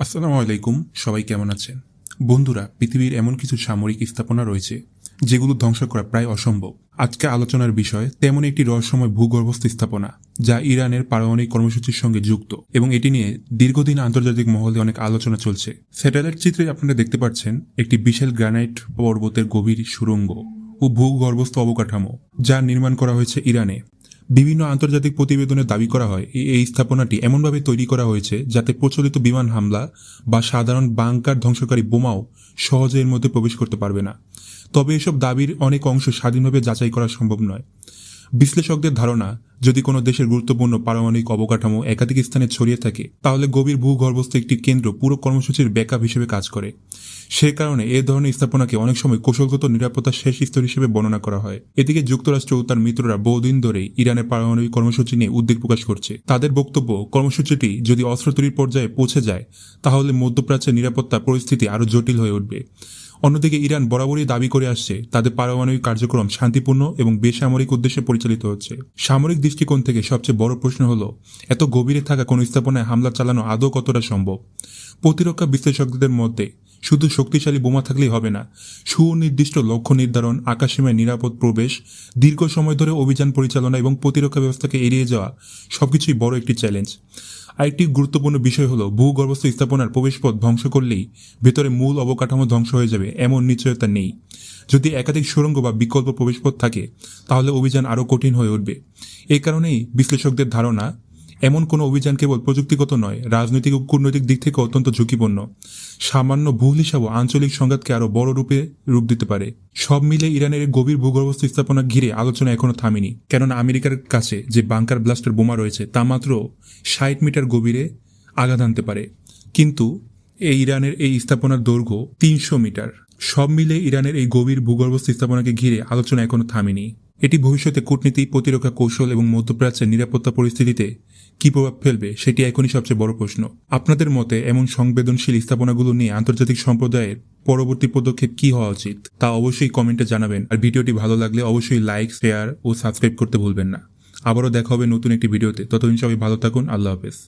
আসসালামু আলাইকুম, সবাই কেমন আছেন? বন্ধুরা, পৃথিবীর এমন কিছু সামরিক স্থাপনা রয়েছে যেগুলো ধ্বংস করা প্রায় অসম্ভব। আজকে আলোচনার বিষয় তেমন একটি রহস্যময় ভূগর্ভস্থ স্থাপনা যা ইরানের পারমাণবিক কর্মসূচির সঙ্গে যুক্ত, এবং এটি নিয়ে দীর্ঘদিন আন্তর্জাতিক মহলে অনেক আলোচনা চলছে। স্যাটেলাইট চিত্রে আপনারা দেখতে পাচ্ছেন একটি বিশাল গ্রানাইট পর্বতের গভীর সুড়ঙ্গ ও ভূগর্ভস্থ অবকাঠামো যা নির্মাণ করা হয়েছে ইরানে। বিভিন্ন আন্তর্জাতিক প্রতিবেদনে দাবি করা হয় এই স্থাপনাটি এমনভাবে তৈরি করা হয়েছে যাতে প্রচলিত বিমান হামলা বা সাধারণ বাংকার ধ্বংসকারী বোমাও সহজে এর মধ্যে প্রবেশ করতে পারবে না। তবে এসব দাবির অনেক অংশ স্বাধীনভাবে যাচাই করা সম্ভব নয়। বিশ্লেষকদের ধারণা, যদি কোনো দেশের গুরুত্বপূর্ণ পারমাণবিক অবকাঠামো একাধিক স্থানে ছড়িয়ে থাকে তাহলে গভীর ভূগর্ভস্থ একটি কেন্দ্র পুরো কর্মসূচির ব্যাকআপ হিসেবে কাজ করে। সে কারণে এ ধরনের স্থাপনাকে অনেক সময় কৌশলগত নিরাপত্তার শেষ স্তর হিসেবে বর্ণনা করা হয়। এদিকে যুক্তরাষ্ট্র ও তার মিত্ররা বহুদিন ধরেই ইরানের পারমাণবিক কর্মসূচি নিয়ে উদ্বেগ প্রকাশ করছে। তাদের বক্তব্য, কর্মসূচিটি যদি অস্ত্র তৈরির পর্যায়ে পৌঁছে যায় তাহলে মধ্যপ্রাচ্যের নিরাপত্তা পরিস্থিতি আরও জটিল হয়ে উঠবে। অন্যদিকে ইরান বরাবরই দাবি করে আসছে তাদের পারমাণবিক কার্যক্রম শান্তিপূর্ণ এবং বেসামরিক উদ্দেশ্যে পরিচালিত হচ্ছে। সামরিক দৃষ্টিকোণ থেকে সবচেয়ে বড় প্রশ্ন হল, এত গভীরে থাকা কোনো স্থাপনায় হামলা চালানো আদৌ কতটা সম্ভব? প্রতিরক্ষা বিশ্লেষকদের মতে শুধু শক্তিশালী বোমা থাকলেই হবে না, সুনির্দিষ্ট লক্ষ্য নির্ধারণ, আকাশসীমায় নিরাপদ প্রবেশ, দীর্ঘ সময় ধরে অভিযান পরিচালনা এবং প্রতিরক্ষা ব্যবস্থাকে এড়িয়ে যাওয়া সবকিছুই বড় একটি চ্যালেঞ্জ। আরেকটি গুরুত্বপূর্ণ বিষয় হলো, ভূগর্ভস্থ স্থাপনার প্রবেশপথ ধ্বংস করলেই ভেতরে মূল অবকাঠামো ধ্বংস হয়ে যাবে এমন নিশ্চয়তা নেই। যদি একাধিক সুড়ঙ্গ বা বিকল্প প্রবেশপথ থাকে তাহলে অভিযান আরও কঠিন হয়ে উঠবে। এই কারণেই বিশ্লেষকদের ধারণা, এমন কোনো অভিযান কেবল প্রযুক্তিগত নয়, রাজনৈতিক ও কূটনৈতিক দিক থেকে অত্যন্ত ঝুঁকিপূর্ণ। সামান্য ভুল হিসাবও আঞ্চলিক সংঘাতকে আরও বড় রূপ দিতে পারে। সব মিলে ইরানের গভীর ভূগর্ভস্থ স্থাপনা ঘিরে আলোচনা এখনো থামেনি, কেননা আমেরিকার কাছে যে বাংকার ব্লাস্টার বোমা রয়েছে তা মাত্র 60 মিটার গভীরে আঘাত আনতে পারে, কিন্তু ইরানের এই স্থাপনার দৈর্ঘ্য 300 মিটার। সব মিলে ইরানের এই গভীর ভূগর্ভস্থ স্থাপনাকে ঘিরে আলোচনা এখনো থামেনি। এটি ভবিষ্যতে কূটনীতি, প্রতিরক্ষা কৌশল এবং মধ্যপ্রাচ্যের নিরাপত্তা পরিস্থিতিতে কী প্রভাব ফেলবে সেটি এখনই সবচেয়ে বড় প্রশ্ন। আপনাদের মতে এমন সংবেদনশীল স্থাপনাগুলো নিয়ে আন্তর্জাতিক সম্প্রদায়ের পরবর্তী পদক্ষেপ কী হওয়া উচিত তা অবশ্যই কমেন্টে জানাবেন। আর ভিডিওটি ভালো লাগলে অবশ্যই লাইক, শেয়ার ও সাবস্ক্রাইব করতে ভুলবেন না। আবারও দেখা হবে নতুন একটি ভিডিওতে। ততদিন সবাই ভালো থাকুন। আল্লাহ হাফেজ।